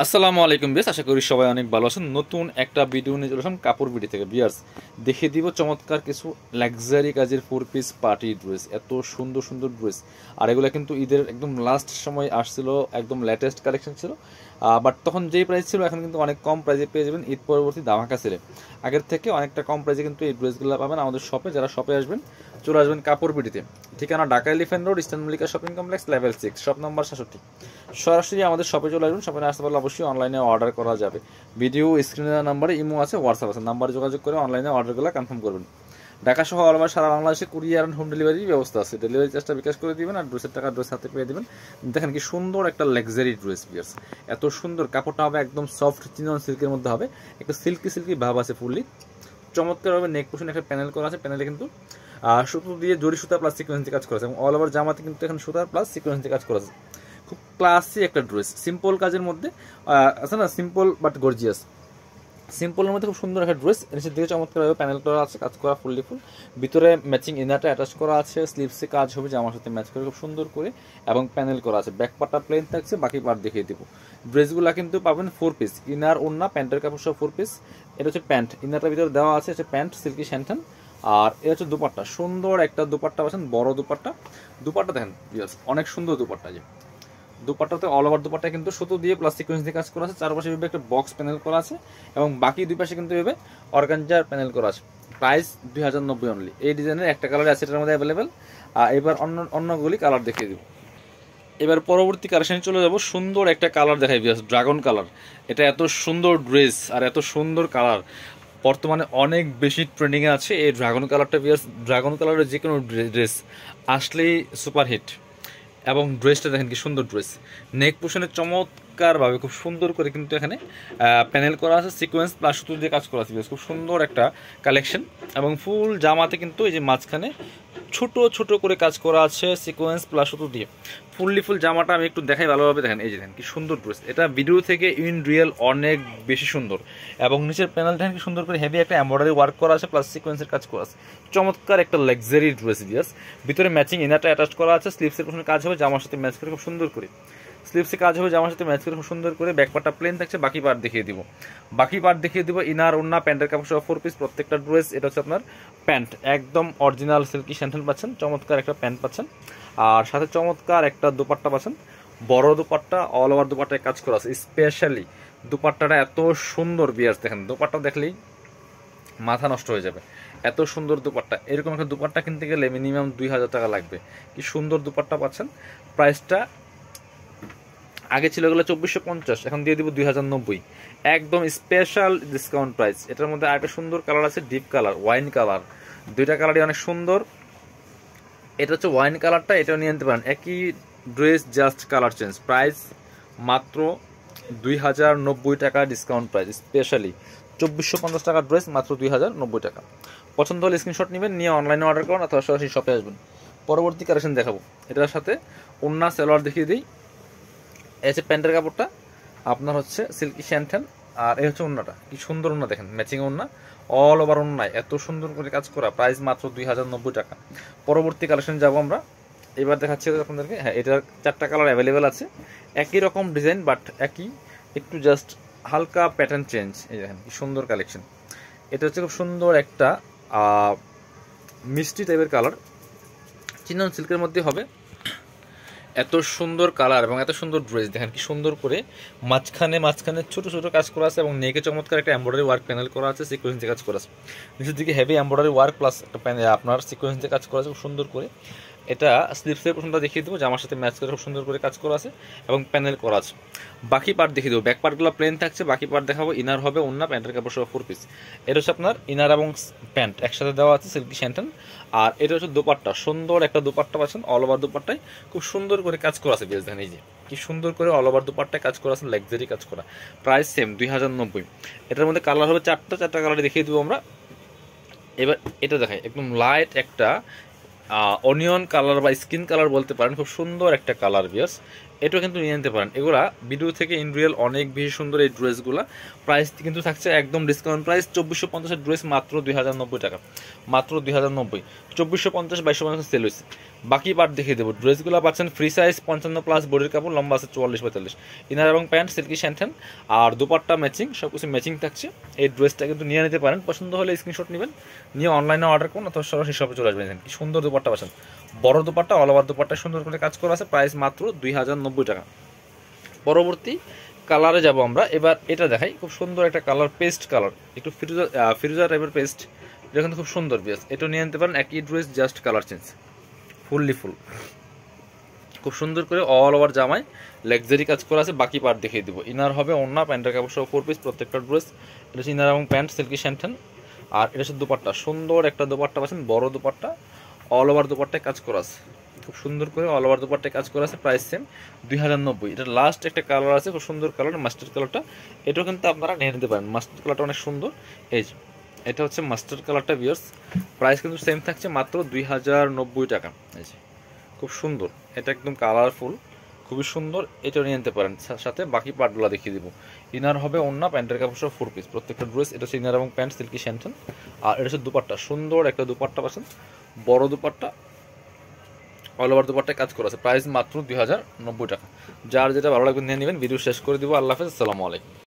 আসসালামু আলাইকুম বেশ, আশা করি সবাই অনেক ভালো আছেন। নতুন একটা ভিডিও নিয়ে চলে আসলাম কাপড় বিডি থেকে। বিয়ার্স, দেখিয়ে দিব চমৎকার কিছু লাক্সারি কাজের 4 পিস পার্টি ড্রেস। এত সুন্দর সুন্দর ড্রেস, আর এগুলো কিন্তু ঈদের একদম লাস্ট সময় আসছিল, একদম লেটেস্ট কালেকশন ছিল। বাট তখন যেই প্রাইস ছিল এখন কিন্তু অনেক কম প্রাইসে পেয়ে যাবেন ঈদ পরবর্তী ধামাকা সেলে। আগের থেকে অনেকটা কম প্রাইসে কিন্তু এই ড্রেসগুলো পাবেন আমাদের শপে। যারা শপে আসবেন চলে আসবেন কাপড় বিডিতে। ঠিকানা Dhaka elephant road, eastern Mallika shopping complex, level 6, shop number 67। সরাসরি আমাদের শপে চলে আসবেন। শপে আসতে পারলে অবশ্যই অনলাইনে অর্ডার করা যাবে। ভিডিও স্ক্রিনে দেওয়া নাম্বারে ইমো আছে, হোয়াটসঅ্যাপ আছে, নাম্বারে যোগাযোগ করে অনলাইনে অর্ডারগুলো কনফার্ম করবেন। ঢাকা সহ অল ওভার সারা বাংলাদেশে কুরিয়ার অ্যান্ড হোম ডেলিভারির ব্যবস্থা আছে। ডেলিভারি চার্জটা বিকাশ করে দিবেন আর ড্রেসের টাকা ড্রেস হাতে পেয়ে দেবেন। দেখেন কি সুন্দর একটা লাক্সারি ড্রেস পিয়ার্স, এত সুন্দর। কাপড়টা হবে একদম সফট চিনন সিল্কের মধ্যে হবে, একটু সিল্কি সিল্কি ভাব আছে ফুললি। চমৎকারভাবে নেক পোর্শনে একটা প্যানেল করা আছে। প্যানেলে কিন্তু সুতো দিয়ে জরি সুতা প্লাস সিকোয়েন্সি কাজ করা আছে এবং অল ওভার জামাতে কিন্তু এখানে সুতা প্লাস সিকোয়েন্সি কাজ করা আছে। খুব ক্লাসি একটা ড্রেস, সিম্পল কাজের মধ্যে আছে না, সিম্পল বাট গর্জিয়াস। সিম্পলের মধ্যে খুব সুন্দর একটা ড্রেস। নিচের দিকে চমৎকারভাবে প্যানেল করা আছে, কাজ করা ফুললি ফুল। ভিতরে ম্যাচিং ইনারটা অ্যাটাচ করা আছে, স্লিভসে কাজ হবে জামার সাথে ম্যাচ করে খুব সুন্দর করে, এবং প্যানেল করা আছে। ব্যাক পার্টটা প্লেন থাকছে, বাকি পার্ট দেখিয়ে দেবো। ড্রেসগুলো কিন্তু পাবেন 4 পিস, ইনার ওড়না প্যান্টের কাপড় সহ 4 পিস। এটা হচ্ছে প্যান্ট, ইনারটার ভিতরে দেওয়া আছে হচ্ছে প্যান্ট সিল্কি স্যান্টান। আর এটা হচ্ছে দুপাট্টা, সুন্দর একটা দুপাট্টা পাচ্ছেন, বড় দুপাট্টা। দুপাট্টা দেখেন অনেক সুন্দর দুপাট্টা। যে দুপাট্টাতে অল ওভার দুপাট্টা কিন্তু সুতো দিয়ে প্লাস সিকোয়েন্স দিয়ে কাজ করা আছে। চারপাশে এভাবে একটা বক্স প্যানেল করা আছে এবং বাকি দুই পাশে কিন্তু এভাবে অর্গানজার প্যানেল করা আছে। Price 2090 only. এই ডিজাইনের একটা কালার আছে এটার মধ্যে অ্যাভেলেবেল। এবার অন্যগুলি কালার দেখিয়ে দিব। এবার পরবর্তী কালেকশনে চলে যাব। সুন্দর একটা কালার দেখাই বিয়াস, ড্রাগন কালার। এটা এত সুন্দর ড্রেস আর এত সুন্দর কালার, বর্তমানে অনেক বেশি ট্রেন্ডিংয়ে আছে এই ড্রাগন কালারটা বিয়াস। ড্রাগন কালারের যে কোনো ড্রেস আসলেই সুপারহিট। এবং ড্রেসটা দেখেন কি সুন্দর ড্রেস। নেক পোর্শনে চমৎকারভাবে খুব সুন্দর করে কিন্তু এখানে প্যানেল করা আছে, সিকোয়েন্স প্লাস সুতো দিয়ে কাজ করা আছে। খুব সুন্দর একটা কালেকশন। এবং ফুল জামাতে কিন্তু এই যে মাঝখানে ছোট ছোট করে কাজ করা আছে, সিকোয়েন্স প্লাস সুতো দিয়ে। ফুললি ফুল জামাটা আমি একটু দেখাই ভালোভাবে। দেখেন এই যে দেখেন কি সুন্দর ড্রেস। এটা ভিডিও থেকে ইন রিয়েল অনেক বেশি সুন্দর। এবং নিচের প্যানেল দেখেন কি সুন্দর করে হেভি একটা এমব্রয়ডারি ওয়ার্ক করা আছে প্লাস সিকোয়েন্সের কাজ করা আছে। চমৎকার একটা লাক্সারি ড্রেস বিয়ার্স। ভিতরে ম্যাচিং ইনারটা অ্যাটাচ করা আছে, স্লিভসের পেছনে কাজ হবে জামার সাথে ম্যাচ করে খুব সুন্দর করে। স্লিভসে কাজ হবে জামার সাথে ম্যাচ করে খুব সুন্দর করে। ব্যাক পার্টটা প্লেন থাকছে, বাকি পার্ট দেখিয়ে দিব। বাকি পার্ট দেখিয়ে দিব। ইনার ওড়না প্যান্টের কাপড় সহ 4 পিস প্রত্যেকটা ড্রেস। এটা হচ্ছে আপনার প্যান্ট, একদম অরিজিনাল সিল্কি স্যান্ডেল পাচ্ছেন, চমৎকার একটা প্যান্ট পাচ্ছেন। আর সাথে চমৎকার একটা দুপাট্টা পাচ্ছেন, বড় দুপাট্টা, অল ওভার দুপাট্টায় কাজ করা আছে। স্পেশালি দুপাট্টাটা এত সুন্দর বিয়ার্স, দেখেন দুপাট্টা দেখলেই মাথা নষ্ট হয়ে যাবে। এত সুন্দর দুপাট্টা, এরকম একটা দুপাট্টা কিনতে গেলে মিনিমাম 2000 টাকা লাগবে। কি সুন্দর দুপাট্টা পাচ্ছেন। প্রাইসটা আগে ছিল এগুলো 2450, এখন দিয়ে দিব 2090, একদম স্পেশাল ডিসকাউন্ট প্রাইস। এটার মধ্যে আরেকটা সুন্দর কালার আছে, ডিপ কালার, ওয়াইন কালার। দুইটা কালারই অনেক সুন্দর। এটা হচ্ছে ওয়াইন কালারটা, এটাও নিয়ে নিতে পারেন। একই dress, just colour change. Price মাত্র 2090 টাকা ডিসকাউন্ট প্রাইস। স্পেশালি 2450 টাকার ড্রেস মাত্র 2090 টাকা। পছন্দ হলে স্ক্রিনশট নেবেন, নিয়ে অনলাইনে অর্ডার করুন অথবা সরাসরি শপে আসবেন। পরবর্তী কালেকশন দেখাবো। এটার সাথে ওড়না সালোয়ার দেখিয়ে দিই। এই হচ্ছে প্যান্টের কাপড়টা আপনার হচ্ছে সিল্কি স্যান্টেন। আর এই হচ্ছে ওড়নাটা, কি সুন্দর ওড়না দেখেন, ম্যাচিং ওড়না, অল ওভার ওড়নায় এত সুন্দর করে কাজ করা। প্রাইস মাত্র 2090 টাকা। পরবর্তী কালেকশন যাবো আমরা। এবার দেখাচ্ছি আপনাদেরকে। হ্যাঁ, এটার 4টা কালার অ্যাভেলেবেল আছে। একই রকম ডিজাইন বাট একই, একটু জাস্ট হালকা প্যাটার্ন চেঞ্জ। এই দেখেন কি সুন্দর কালেকশন। এটা হচ্ছে খুব সুন্দর একটা মিষ্টি টাইপের কালার, চিনন সিল্কের মধ্যে হবে। এত সুন্দর কালার এবং এত সুন্দর ড্রেস, দেখেন কি সুন্দর করে মাঝখানে মাঝখানে ছোট ছোট কাজ করা আছে এবং নেকে চমৎকার একটা এমব্রয়ডারি ওয়ার্ক প্যানেল করা আছে, সিকোয়েন্স দিয়ে কাজ করা আছে। নিচের দিকে হেভি এমব্রয়ডারি ওয়ার্ক প্লাস একটা আপনার সিকোয়েন্স দিয়ে কাজ করা আছে খুব সুন্দর করে। এটা স্লিপসের প্রথমটা দেখিয়ে দেবো, জামার সাথে ম্যাচ করে খুব সুন্দর করে কাজ করা আছে এবং প্যানেল করা আছে। বাকি পার্ট দেখিয়ে দেবো। ব্যাক পার্টগুলো প্লেন থাকছে, বাকি পার্ট দেখাবো। ইনার হবে ওড়না প্যান্টের কাপড় সহ 4 পিস। এটা হচ্ছে আপনার ইনার এবং প্যান্ট একসাথে দেওয়া আছে, সিল্কি স্যান্টেন। আর এটা হচ্ছে দুপাট্টা, সুন্দর একটা দুপাট্টা পাচ্ছেন, অল ওভার দুপাট্টায় খুব সুন্দর করে কাজ করা আছে। বেশ দেখেন এই যে কি সুন্দর করে অল ওভার দুপাট্টায় কাজ করা আছে, লাক্সারি কাজ করা। Price same 2090। এটার মধ্যে কালার হবে 4টা কালার দেখিয়ে দেবো আমরা। এবার এটা দেখাই, একদম লাইট একটা অনিয়ন কালার বা স্কিন কালার বলতে পারেন, খুব সুন্দর একটা কালার বিয়ার্স। এটাও কিন্তু নিয়ে নিতে পারেন। এগুলা ভিডিও থেকে ইন রিয়েল অনেক বেশি সুন্দর এই ড্রেসগুলো। প্রাইস কিন্তু থাকছে একদম ডিসকাউন্ট প্রাইস 2450 ড্রেস মাত্র 2090 টাকা, মাত্র 2090। 2450 2250 সেল হয়েছে। বাকি পার্ট দেখিয়ে দেবো। ড্রেসগুলো পাচ্ছেন ফ্রি সাইজ 55+ বডির কাপড়, লম্বা আছে 44-45, ইনার এবং প্যান্ট সিল্কি স্যান্টেন, আর দুপাট্টা ম্যাচিং, সব কিছু ম্যাচিং থাকছে। এই ড্রেসটা কিন্তু নিয়ে নিতে পারেন। পছন্দ হলে স্ক্রিনশট নেবেন, নিয়ে অনলাইনে অর্ডার করুন অথবা সরাসরি শপে চলে আসবেন। কি সুন্দর দুপাট্টা পাচ্ছেন, বড় দুপাট্টা, অল ওভার দুপাট্টা সুন্দর করে কাজ করা আছে। প্রাইস মাত্র 2090 টাকা। পরবর্তী কালারে যাব আমরা। এবার এটা দেখাই, খুব সুন্দর একটা কালার, পেস্ট কালার, একটু ফিরোজা টাইপের পেস্ট। এটা কিন্তু খুব সুন্দর পিস, এটা নিয়ে নিতে পারেন। একই dress, just colour change, fully full, খুব সুন্দর করে অল ওভার জামায় লাক্সারি কাজ করা আছে। বাকি পার্ট দেখিয়ে দিব। ইনার হবে ওন্না, প্যান্টের কাপড় সহ 4 পিস প্রত্যেকটা ড্রেস। এটা হচ্ছে ইনার এবং প্যান্ট সিল্কি স্যান্টেন, আর এটা হচ্ছে দুপাট্টা, সুন্দর একটা দুপাট্টা পাচ্ছেন, বড় দুপাট্টা, অল ওভার দুপাট্টায় কাজ করা আছে, খুব সুন্দর করে অল ওভার দুপাট্টায় কাজ করা আছে। Price same 2090। এটা লাস্ট একটা কালার আছে, খুব সুন্দর কালার, মাস্টার্ড কালারটা। এটাও কিন্তু আপনারা নিয়ে নিতে পারেন। মাস্টার্ড কালারটা অনেক সুন্দর। এই যে এটা হচ্ছে মাস্টার্ড কালারটা ভিউয়ার্স। প্রাইস কিন্তু সেম থাকছে মাত্র 2090 টাকা। এই যে খুব সুন্দর, এটা একদম কালারফুল, খুবই সুন্দর। এটা নিয়ে নিতে পারেন। সাথে বাকি পার্টগুলো দেখিয়ে দিব। ইনার হবে ওন্না, প্যান্টের কাপড় সহ 4 পিস প্রত্যেকটা ড্রেস। এটা হচ্ছে ইনার এবং প্যান্ট সিল্কি স্যান্টেন, আর এটা হচ্ছে দুপাট্টা, সুন্দর একটা দুপাট্টা পাচ্ছেন, বড় দুপাট্টা, অল ওভার দুপাট্টায় কাজ করা আছে। প্রাইস মাত্র 2090 টাকা। যার যেটা ভালো লাগবে নিয়ে নেবেন। ভিডিও শেষ করে দিব। আল্লাহ হাফেজ, আসসালামু আলাইকুম।